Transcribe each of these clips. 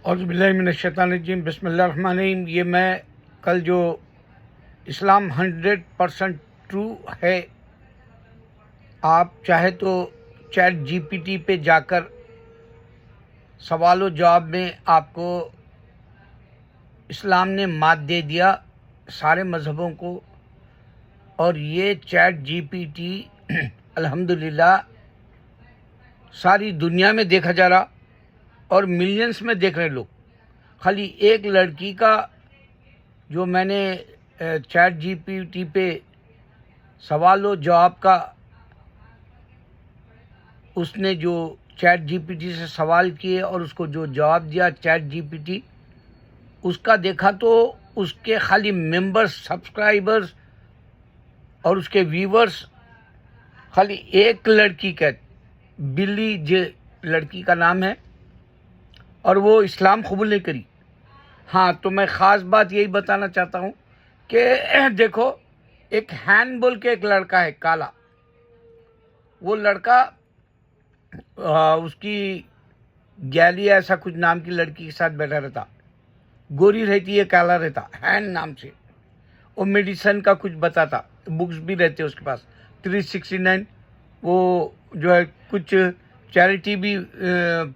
اعوذ باللہ من الشیطان الرجیم، بسم اللہ الرحمن الرحیم۔ یہ میں کل جو اسلام 100% ٹرو ہے، آپ چاہے تو چیٹ جی پی ٹی پہ جا کر سوال و جواب میں آپ کو اسلام نے مات دے دیا سارے مذہبوں کو، اور یہ چیٹ جی پی ٹی الحمدللہ ساری دنیا میں دیکھا جا رہا اور ملینز میں دیکھ رہے لوگ۔ خالی ایک لڑکی کا جو میں نے چیٹ جی پی ٹی پہ سوال و جواب کا، اس نے جو چیٹ جی پی ٹی سے سوال کیے اور اس کو جو جواب دیا چیٹ جی پی ٹی، اس کا دیکھا تو اس کے خالی ممبرز، سبسکرائبرز اور اس کے ویورز خالی ایک لڑکی کا، بلی جے لڑکی کا نام ہے، اور وہ اسلام قبول نہیں کری۔ ہاں، تو میں خاص بات یہی بتانا چاہتا ہوں کہ دیکھو، ایک ہین بول کے ایک لڑکا ہے کالا، وہ لڑکا اس کی گیلی ایسا کچھ نام کی لڑکی کے ساتھ بیٹھا رہتا، گوری رہتی ہے، کالا رہتا، ہین نام سے۔ وہ میڈیسن کا کچھ بتاتا، بکس بھی رہتے اس کے پاس 369، وہ جو ہے کچھ چیریٹی بھی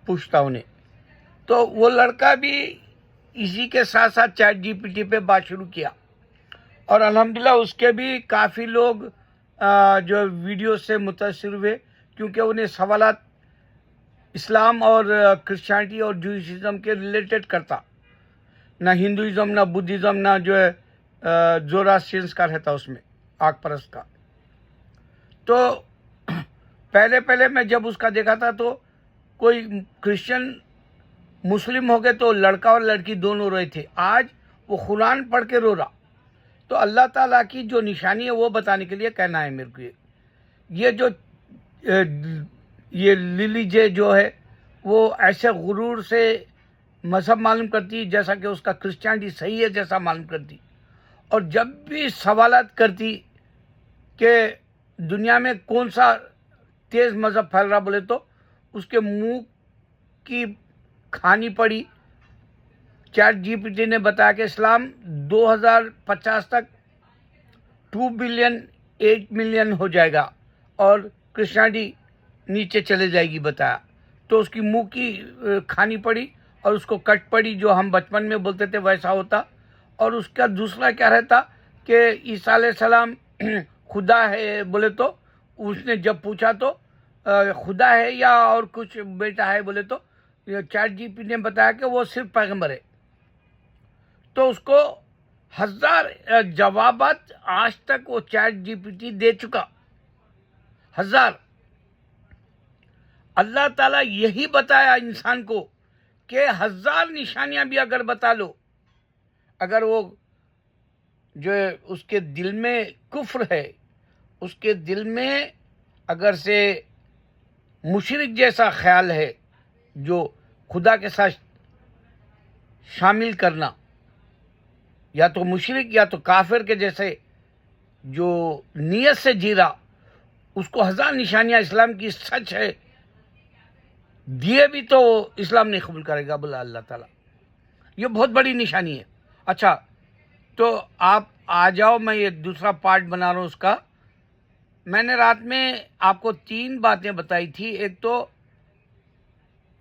پوچھتا انہیں۔ تو وہ لڑکا بھی اسی کے ساتھ ساتھ چیٹ جی پی ٹی پہ بات شروع کیا، اور الحمدللہ اس کے بھی کافی لوگ جو ویڈیو سے متاثر ہوئے، کیونکہ انہیں سوالات اسلام اور کرسچینٹی اور جوئشزم کے ریلیٹڈ کرتا، نہ ہندوازم، نہ بدھزم، نہ جو ہے زوراسٹرینس کا رہتا اس میں، آگ پرست کا۔ تو پہلے میں جب اس کا دیکھا تھا تو کوئی کرسچن مسلم ہو گئے تو لڑکا اور لڑکی دونوں روئے تھے، آج وہ قرآن پڑھ کے رو رہا۔ تو اللہ تعالیٰ کی جو نشانی ہے وہ بتانے کے لیے کہنا ہے میرے کو، یہ جو یہ للی جے جو ہے وہ ایسے غرور سے مذہب معلوم کرتی جیسا کہ اس کا کرسچینٹی صحیح ہے جیسا معلوم کرتی، اور جب بھی سوالات کرتی کہ دنیا میں کون سا تیز مذہب پھیل رہا بولے تو اس کے منہ کی کھانی پڑی۔ چیٹ جی پی ٹی نے بتایا کہ اسلام 2050 تک 2 بلین 8 ملین ہو جائے گا اور کرسچینٹی نیچے چلے جائے گی، بتایا۔ تو اس کی منہ کی کھانی پڑی اور اس کو کٹ پڑی، جو ہم بچپن میں بولتے تھے ویسا ہوتا۔ اور اس کا دوسرا کیا رہتا کہ عیسیٰ علیہ السلام خدا ہے بولے تو اس نے جب پوچھا تو خدا ہے یا اور کچھ بیٹا ہے بولے تو چیٹ جی پی نے بتایا کہ وہ صرف پیغمبر ہے۔ تو اس کو 1000 جوابات آج تک وہ چیٹ جی پی ٹی دے چکا، 1000۔ اللہ تعالیٰ یہی بتایا انسان کو کہ 1000 نشانیاں بھی اگر بتا لو، اگر وہ جو اس کے دل میں کفر ہے، اس کے دل میں اگر سے مشرک جیسا خیال ہے، جو خدا کے ساتھ شامل کرنا، یا تو مشرک یا تو کافر کے جیسے جو نیت سے جی رہا، اس کو 1000 نشانیاں اسلام کی سچ ہے دیے بھی تو اسلام نہیں قبول کرے گا، بولا اللہ تعالیٰ۔ یہ بہت بڑی نشانی ہے۔ اچھا، تو آپ آ جاؤ، میں یہ دوسرا پارٹ بنا رہا ہوں اس کا۔ میں نے رات میں آپ کو 3 باتیں بتائی تھی۔ ایک تو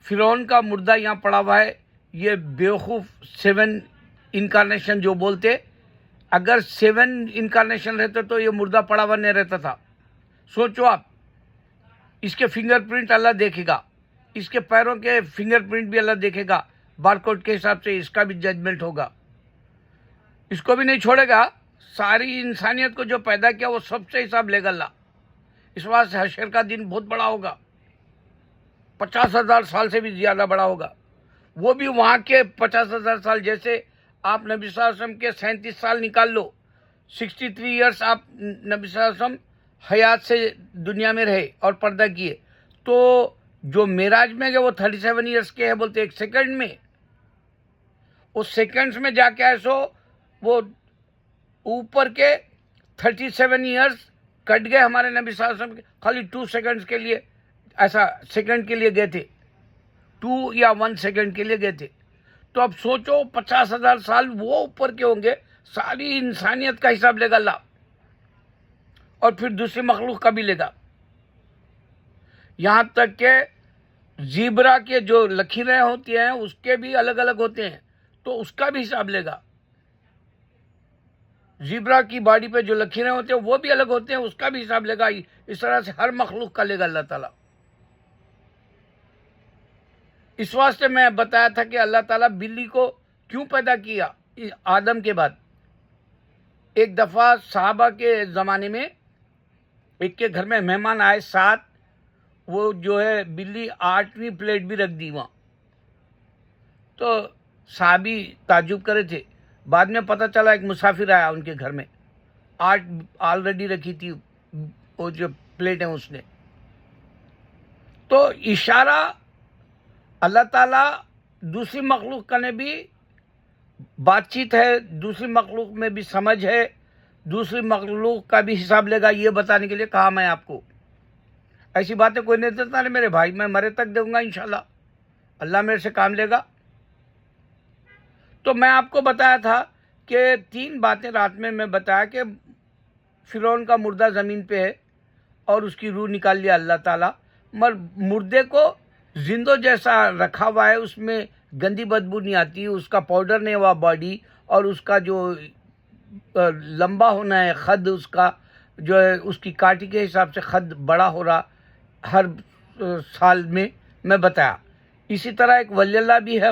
فرعون کا مردہ یہاں پڑا ہوا ہے، یہ بیوقوف 7 انکارنیشن جو بولتے، اگر 7 انکارنیشن رہتے تو یہ مردہ پڑا ہوا نہیں رہتا تھا۔ سوچو آپ، اس کے فنگر پرنٹ اللہ دیکھے گا، اس کے پیروں کے فنگر پرنٹ بھی اللہ دیکھے گا، بارکوڈ کے حساب سے اس کا بھی ججمنٹ ہوگا، اس کو بھی نہیں چھوڑے گا۔ ساری انسانیت کو جو پیدا کیا وہ سب سے حساب لے گا اللہ۔ اس واسطے حشر کا دن بہت بڑا ہوگا، 50,000 سال سے بھی زیادہ بڑا ہوگا۔ وہ بھی وہاں کے 50,000 سال، جیسے آپ نبی صلی اللہ علیہ وسلم کے 37 سال نکال لو، 63 ایئرس آپ نبی صلی اللہ علیہ وسلم حیات سے دنیا میں رہے اور پردہ کیے، تو جو معراج میں گئے وہ 37 ایئرس کے ہے بولتے، ایک سیکنڈ میں۔ اس سیکنڈز میں جا کے ایسو وہ اوپر کے 37 ایئرس کٹ گئے ہمارے نبی صلی اللہ علیہ وسلم کے، خالی 2 سیکنڈز کے لیے، ایسا سیکنڈ کے لیے گئے تھے، 2 یا 1 سیکنڈ کے لیے گئے تھے۔ تو اب سوچو 50,000 سال وہ اوپر کے ہوں گے، ساری انسانیت کا حساب لے گا اللہ، اور پھر دوسری مخلوق کا بھی لے گا، یہاں تک کہ زیبرا کے جو لکیریں ہوتی ہیں اس کے بھی الگ الگ ہوتے ہیں، تو اس کا بھی حساب لے گا۔ زیبرا کی باڈی پہ جو لکیریں ہوتے ہیں وہ بھی الگ ہوتے ہیں، اس کا بھی حساب لے گا۔ اس طرح سے ہر مخلوق کا لے گا اللہ تعالیٰ۔ اس واسطے میں بتایا تھا کہ اللہ تعالیٰ بلی کو کیوں پیدا کیا آدم کے بعد۔ ایک دفعہ صحابہ کے زمانے میں ایک کے گھر میں مہمان آئے 7، وہ جو ہے بلی 8ویں پلیٹ بھی رکھ دی وہاں، تو صحابی تعجب کرے تھے۔ بعد میں پتہ چلا ایک مسافر آیا ان کے گھر میں، 8 آلریڈی رکھی تھی وہ جو پلیٹیں اس نے۔ تو اشارہ اللہ تعالیٰ دوسری مخلوق کا نے بھی بات چیت ہے، دوسری مخلوق میں بھی سمجھ ہے، دوسری مخلوق کا بھی حساب لے گا، یہ بتانے کے لیے کہا میں آپ کو۔ ایسی باتیں کوئی نہیں دیتا نہیں میرے بھائی، میں مرے تک دوں گا انشاءاللہ، اللہ میرے سے کام لے گا۔ تو میں آپ کو بتایا تھا کہ 3 باتیں رات میں بتایا کہ فرعون کا مردہ زمین پہ ہے اور اس کی روح نکال لیا اللہ تعالیٰ، مردے کو زندوں جیسا رکھا ہوا ہے، اس میں گندی بدبو نہیں آتی، اس کا پاؤڈر نہیں ہوا باڈی، اور اس کا جو لمبا ہونا ہے خد، اس کا جو ہے اس کی کاٹی کے حساب سے خد بڑا ہو رہا ہر سال میں بتایا۔ اسی طرح ایک ولی اللہ بھی ہے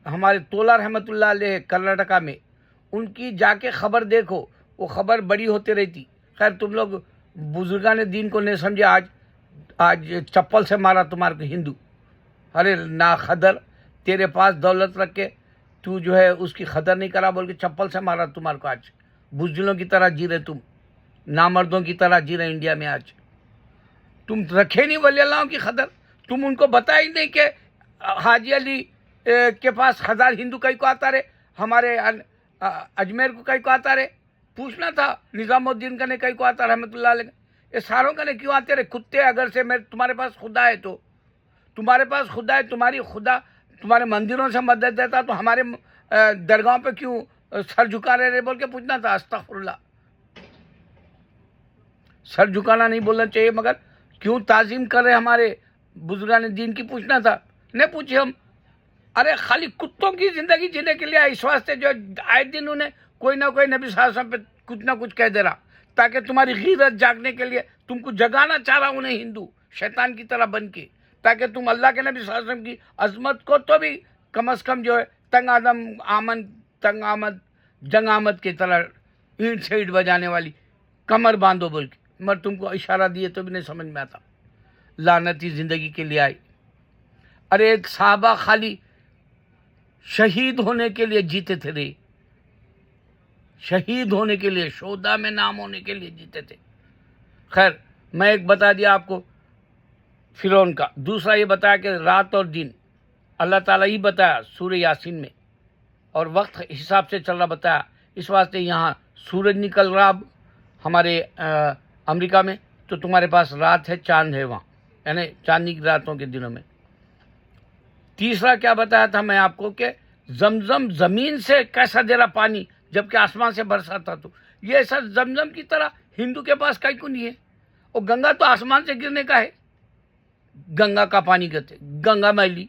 ہمارے تولا رحمۃ اللہ علیہ کرناٹکا میں، ان کی جا کے خبر دیکھو، وہ خبر بڑی ہوتی رہتی۔ خیر تم لوگ بزرگان دین کو نہیں سمجھے، آج چپل سے مارا تمہارے کو ہندو۔ ارے نا خدر، تیرے پاس دولت رکھ کے تو جو ہے اس کی قدر نہیں کرا، بول کے چپل سے مارا تمہارے کو۔ آج بزدلوں کی طرح جی رہے، تم نامردوں کی طرح جی رہے انڈیا میں۔ آج تم رکھے نہیں ولی اللہ کی قدر، تم ان کو بتا ہی نہیں کہ حاجی علی کے پاس 1000 ہندو کئی کو آتا رہے، ہمارے اجمیر کو کئی کو آتا رہے، پوچھنا تھا نظام الدین کا نے کئی کو آتا رحمۃ اللہ علیہ، یہ ساروں کا نے کیوں آتے رہے کتے؟ اگر سے تمہارے پاس خدا ہے تو تمہارے پاس خدا ہے، تمہاری خدا تمہارے مندروں سے مدد دیتا تو ہمارے درگاہوں پہ کیوں سر جھکا رہے بول کے پوچھنا تھا۔ استغفر اللہ، سر جھکانا نہیں بولنا چاہیے، مگر کیوں تعظیم کر رہے ہمارے بزرگان دین کی پوچھنا تھا، نہیں پوچھے ہم۔ ارے خالی کتوں کی زندگی جینے کے لیے اس واسطے جو آئے دن انہیں کوئی نہ کوئی نبی صلی اللہ علیہ وسلم پہ کچھ نہ کچھ کہہ دے رہا، تاکہ تمہاری غیرت جاگنے کے لیے تم کو جگانا چاہ رہا انہیں ہندو شیطان کی طرح بن کے، تاکہ تم اللہ کے نبی صلی اللہ علیہ وسلم کی عظمت کو تو بھی کم از کم جو ہے تنگ آمد جنگ آمد کی طرح اینٹ سے اینٹ بجانے والی کمر باندھو بول کے، مگر تم کو اشارہ دیے تو بھی نہیں سمجھ میں آتا، لعنتی زندگی کے لیے آئی۔ ارے ایک صحابہ خالی شہید ہونے کے لیے جیتے تھے رے، شہید ہونے کے لیے، شہداء میں نام ہونے کے لیے جیتے تھے۔ خیر میں ایک بتا دیا آپ کو فرعون کا، دوسرا یہ بتایا کہ رات اور دن اللہ تعالیٰ ہی بتایا سورہ یاسین میں، اور وقت حساب سے چل رہا بتایا، اس واسطے یہاں سورج نکل رہا اب ہمارے امریکہ میں، تو تمہارے پاس رات ہے، چاند ہے وہاں، یعنی چاندنی کی راتوں کے دنوں میں۔ تیسرا کیا بتایا تھا میں آپ کو کہ زمزم زمین سے کیسا دے رہا پانی جبکہ آسمان سے برسا تھا، تو یہ ایسا زمزم کی طرح ہندو کے پاس کہیں کو نہیں ہے، اور گنگا تو آسمان سے گرنے کا ہے، گنگا کا پانی کہتے، گنگا میلی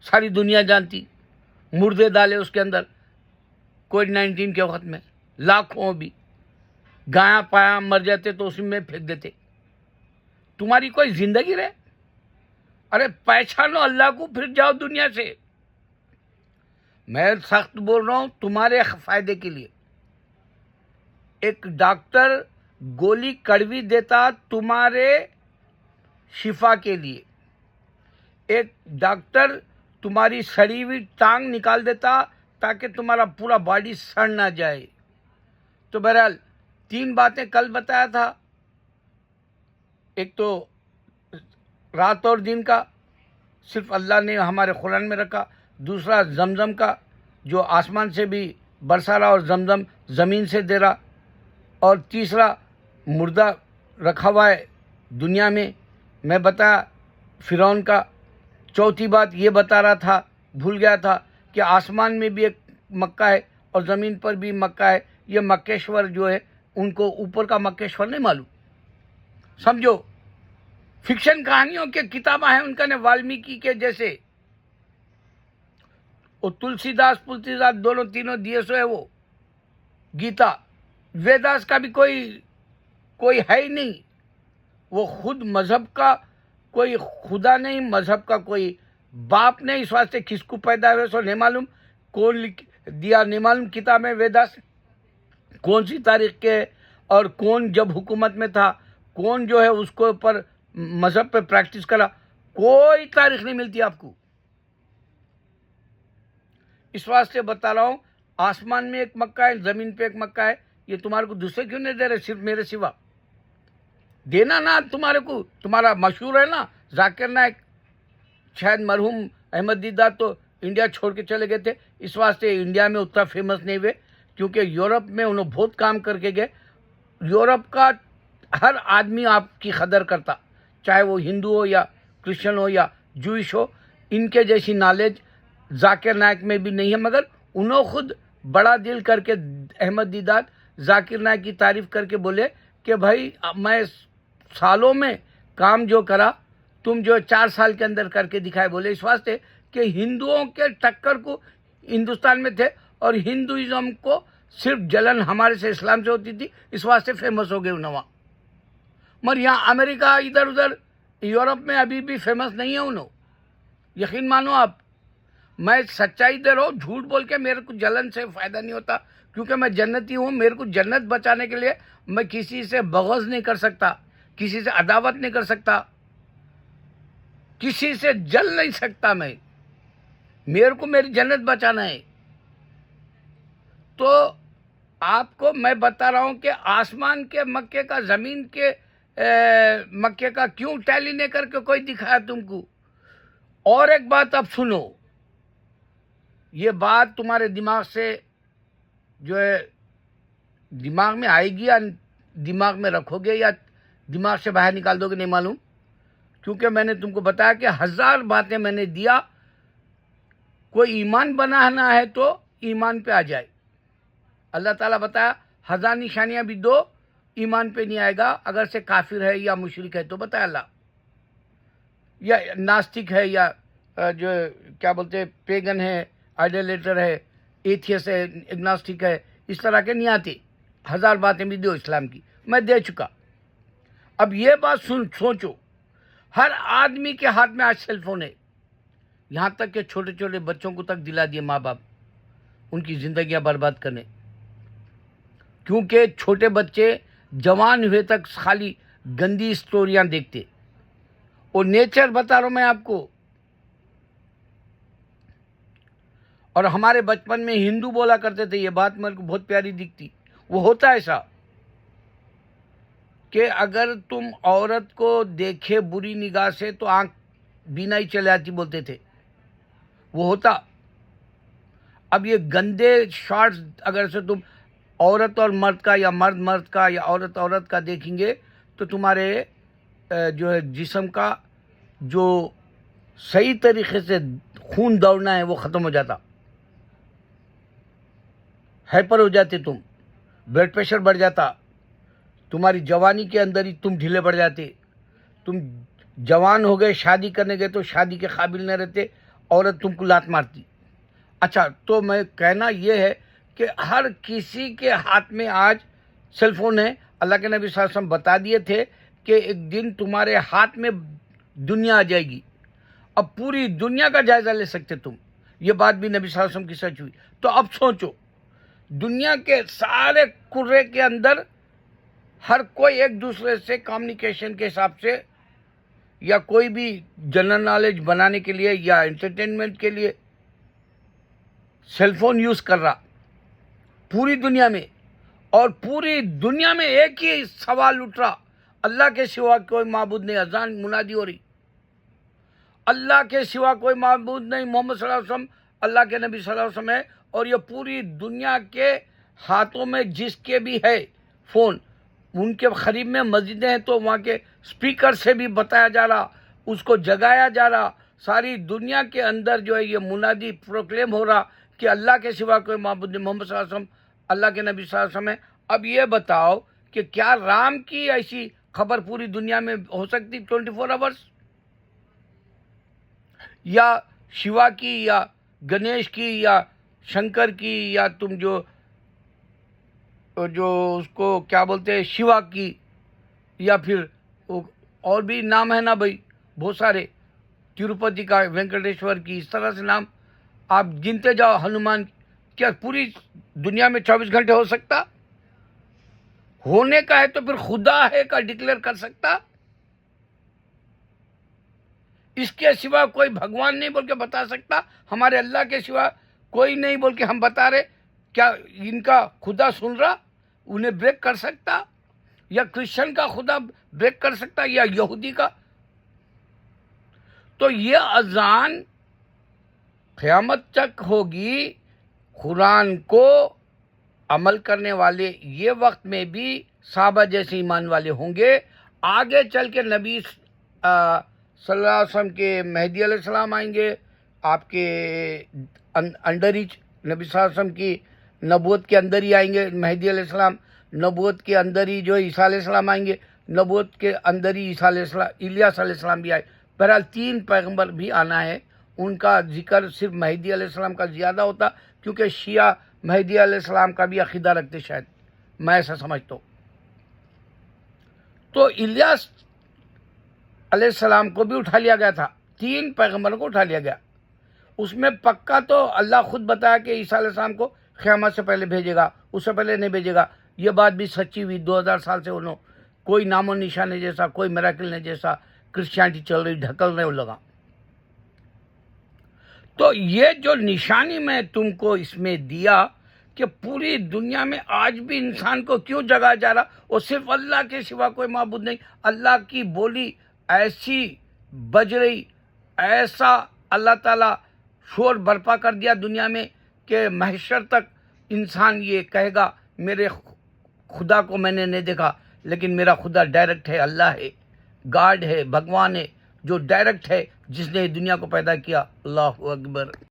ساری دنیا جانتی، مردے ڈالے اس کے اندر کووڈ-19 کے وقت میں، لاکھوں بھی گایا پایا مر جاتے تو اسی میں پھینک دیتے۔ تمہاری کوئی زندگی رہے؟ ارے پہچانو اللہ کو، پھر جاؤ دنیا سے۔ میں سخت بول رہا ہوں تمہارے فائدے کے لیے۔ ایک ڈاکٹر گولی کڑوی دیتا تمہارے شفا کے لیے، ایک ڈاکٹر تمہاری سڑی ہوئی ٹانگ نکال دیتا تاکہ تمہارا پورا باڈی سڑ نہ جائے۔ تو بہرحال 3 باتیں کل بتایا تھا، ایک تو رات اور دن کا صرف اللہ نے ہمارے قرآن میں رکھا، دوسرا زمزم کا جو آسمان سے بھی برسا رہا اور زمزم زمین سے دے رہا، اور تیسرا مردہ رکھا ہوا ہے دنیا میں بتایا فرعون کا، چوتھی بات یہ بتا رہا تھا بھول گیا تھا کہ آسمان میں بھی ایک مکہ ہے اور زمین پر بھی مکہ ہے. یہ مکیشور جو ہے ان کو اوپر کا مکیشور نہیں معلوم. سمجھو فکشن کہانیوں کے کتابیں ہیں ان کا نے والمیکی کے جیسے. وہ تلسی داس دونوں تینوں دیے سو ہے. وہ گیتا ویداس کا بھی کوئی ہے ہی نہیں. وہ خود مذہب کا کوئی خدا نہیں, مذہب کا کوئی باپ نہیں. اس واسطے کس کو پیدا ہوئے سو نہیں معلوم, کون لکھ دیا نہیں معلوم. کتاب میں ویداس کون سی تاریخ کے اور کون جب حکومت میں تھا, کون جو ہے اس کو اوپر مذہب پہ پریکٹس کرا, کوئی تاریخ نہیں ملتی آپ کو. اس واسطے بتا رہا ہوں آسمان میں ایک مکہ ہے, زمین پہ ایک مکہ ہے. یہ تمہارے کو دوسرے کیوں نہیں دے رہے, صرف میرے سوا دینا نا تمہارے کو. تمہارا مشہور ہے نا ذاکر نائک, شاید مرحوم احمد دیدار تو انڈیا چھوڑ کے چلے گئے تھے, اس واسطے انڈیا میں اتنا فیمس نہیں ہوئے کیونکہ یورپ میں انہوں بہت کام کر کے گئے. یورپ کا ہر آدمی آپ کی قدر کرتا, چاہے وہ ہندو ہو یا کرسچن ہو یا جوئش ہو. ان کے جیسی نالج ذاکر نائک میں بھی نہیں ہے, مگر انہوں خود بڑا دل کر کے احمد دیدار ذاکر نائک کی تعریف کر کے بولے کہ بھائی میں سالوں میں کام جو کرا تم جو 4 سال کے اندر کر کے دکھائے. بولے اس واسطے کہ ہندوؤں کے ٹکر کو ہندوستان میں تھے اور ہندوازم کو صرف جلن ہمارے سے اسلام سے ہوتی تھی, اس واسطے فیمس ہو گئے انہوں. مگر یہاں امریکہ ادھر ادھر یورپ میں ابھی بھی فیمس نہیں ہے انہوں. یقین مانو آپ, میں سچائی دے رہا ہوں, جھوٹ بول کے میرے کو جلن سے فائدہ نہیں ہوتا کیونکہ میں جنتی ہوں. میرے کو جنت بچانے کے لیے میں کسی سے بغض نہیں کر سکتا, کسی سے عداوت نہیں کر سکتا, کسی سے جل نہیں سکتا. میرے کو میری جنت بچانا ہے. تو آپ کو میں بتا رہا ہوں کہ آسمان کے مکے کا زمین کے مکے کا کیوں ٹیلی نہیں کر کے کوئی دکھایا تم کو. اور ایک بات اب سنو, یہ بات تمہارے دماغ سے جو ہے دماغ میں آئے گی یا دماغ میں رکھو گے یا دماغ سے باہر نکال دو گے نہیں معلوم, کیونکہ میں نے تم کو بتایا کہ 1000 باتیں میں نے دیا. کوئی ایمان بنانا ہے تو ایمان پہ آ جائے. اللہ تعالیٰ بتایا 1000 نشانیاں بھی دو, ایمان پہ نہیں آئے گا اگر سے کافر ہے یا مشرک ہے تو بتایا اللہ, یا ناستک ہے یا جو کیا بولتے پیگن ہے, آئیڈولیٹر ہے, ایتھیس ہے, اگناسٹک ہے, اس طرح کے نہیں آتے. 1000 باتیں بھی دو اسلام کی, میں دے چکا. اب یہ بات سوچو, ہر آدمی کے ہاتھ میں آج سیل فون ہے, یہاں تک کہ چھوٹے چھوٹے بچوں کو تک دلا دیے ماں باپ ان کی زندگیاں برباد کرنے, کیونکہ چھوٹے بچے جوان ہوئے تک خالی گندی سٹوریاں دیکھتے. اور نیچر بتا رہا ہوں میں آپ کو. اور ہمارے بچپن میں ہندو بولا کرتے تھے, یہ بات میرے کو بہت پیاری دکھتی. وہ ہوتا ایسا کہ اگر تم عورت کو دیکھے بری نگاہ سے تو آنکھ بینا ہی چلے آتی بولتے تھے, وہ ہوتا. اب یہ گندے شارٹس اگر سے تم عورت اور مرد کا یا مرد مرد کا یا عورت عورت کا دیکھیں گے تو تمہارے جو ہے جسم کا جو صحیح طریقے سے خون دوڑنا ہے وہ ختم ہو جاتا, ہائپر ہو جاتے تم, بلڈ پریشر بڑھ جاتا, تمہاری جوانی کے اندر ہی تم ڈھیلے پڑ جاتے. تم جوان ہو گئے, شادی کرنے گئے تو شادی کے قابل نہ رہتے, عورت تم کو لات مارتی. اچھا, تو میں کہنا یہ ہے کہ ہر کسی کے ہاتھ میں آج سیل فون ہے. اللہ کے نبی صلی اللہ علیہ وسلم بتا دیے تھے کہ ایک دن تمہارے ہاتھ میں دنیا آ جائے گی, اب پوری دنیا کا جائزہ لے سکتے تم. یہ بات بھی نبی صلی اللہ علیہ وسلم کی سچ ہوئی. تو اب سوچو, دنیا کے سارے کرے کے اندر ہر کوئی ایک دوسرے سے کمیونیکیشن کے حساب سے یا کوئی بھی جنرل نالج بنانے کے لیے یا انٹرٹینمنٹ کے لیے سیل فون یوز کر رہا پوری دنیا میں. اور پوری دنیا میں ایک ہی سوال اٹھ رہا, اللہ کے سوا کوئی معبود نہیں. اذان منادی ہو رہی, اللہ کے سوا کوئی معبود نہیں, محمد صلی اللہ علیہ وسلم اللہ کے نبی صلی اللہ علیہ وسلم ہے. اور یہ پوری دنیا کے ہاتھوں میں جس کے بھی ہے فون, ان کے قریب میں مسجدیں ہیں تو وہاں کے اسپیکر سے بھی بتایا جا رہا, اس کو جگایا جا رہا, ساری دنیا کے اندر جو ہے یہ منادی پروکلیم ہو رہا کہ اللہ کے سوا کوئی معبود نہیں، محمد صلی اللہ علیہ وسلم اللہ کے نبی صلی اللہ علیہ وسلم ہے۔ اب یہ بتاؤ کہ کیا رام کی ایسی خبر پوری دنیا میں ہو سکتی 24 آورس، یا شیوا کی یا گنیش کی یا شنکر کی یا تم جو اس کو کیا بولتے ہیں شیوا کی، یا پھر اور بھی نام ہے نا بھائی بہت سارے، تروپتی کا، وینکٹیشور کی، اس طرح سے نام آپ گنتے جاؤ، ہنومان، کیا پوری دنیا میں 24 گھنٹے ہو سکتا؟ ہونے کا ہے تو پھر خدا ہے کا ڈکلیئر کر سکتا؟ اس کے سوا کوئی بھگوان نہیں بول کے بتا سکتا؟ ہمارے اللہ کے سوا کوئی نہیں بول کے ہم بتا رہے، کیا ان کا خدا سن رہا؟ انہیں بریک کر سکتا؟ یا کرسچن کا خدا بریک کر سکتا یا یہودی کا؟ تو یہ اذان قیامت تک ہوگی، قرآن کو عمل کرنے والے یہ وقت میں بھی صحابہ جیسے ایمان والے ہوں گے، آگے چل کے نبی صلی اللہ علیہ وسلم کے مہدی علیہ السلام آئیں گے، آپ کے اندر ہی نبی صلی اللہ علیہ وسلم کی نبوت کے اندر ہی آئیں گے مہدی علیہ السلام، نبوت کے اندر ہی جو عیسیٰ علیہ السلام آئیں گے، نبوت کے اندر ہی عیسیٰ علیہ السلام، الیاس علیہ السلام بھی آئے۔ بہرحال 3 پیغمبر بھی آنا ہے، ان کا ذکر صرف مہدی علیہ السلام کا زیادہ ہوتا، کیونکہ شیعہ مہدی علیہ السلام کا بھی عقیدہ رکھتے، شاید میں ایسا سمجھتا ہوں۔ تو الیاس علیہ السلام کو بھی اٹھا لیا گیا تھا، 3 پیغمبروں کو اٹھا لیا گیا، اس میں پکا تو اللہ خود بتایا کہ عیسیٰ علیہ السلام کو قیامت سے پہلے بھیجے گا، اس سے پہلے نہیں بھیجے گا۔ یہ بات بھی سچی ہوئی، 2000 سال سے انہوں کوئی نام و نشان جیسا، کوئی میراکل نہیں جیسا کرسچینٹی چل رہی، ڈھکلنے لگا۔ تو یہ جو نشانی میں تم کو اس میں دیا کہ پوری دنیا میں آج بھی انسان کو کیوں جگایا جا رہا، وہ صرف اللہ کے سوا کوئی معبود نہیں، اللہ کی بولی ایسی بج رہی، ایسا اللہ تعالیٰ شور برپا کر دیا دنیا میں کہ محشر تک انسان یہ کہے گا میرے خدا کو میں نے نہیں دیکھا، لیکن میرا خدا ڈائریکٹ ہے، اللہ ہے، گاڈ ہے، بھگوان ہے، جو ڈائریکٹ ہے، جس نے دنیا کو پیدا کیا۔ اللہ اکبر۔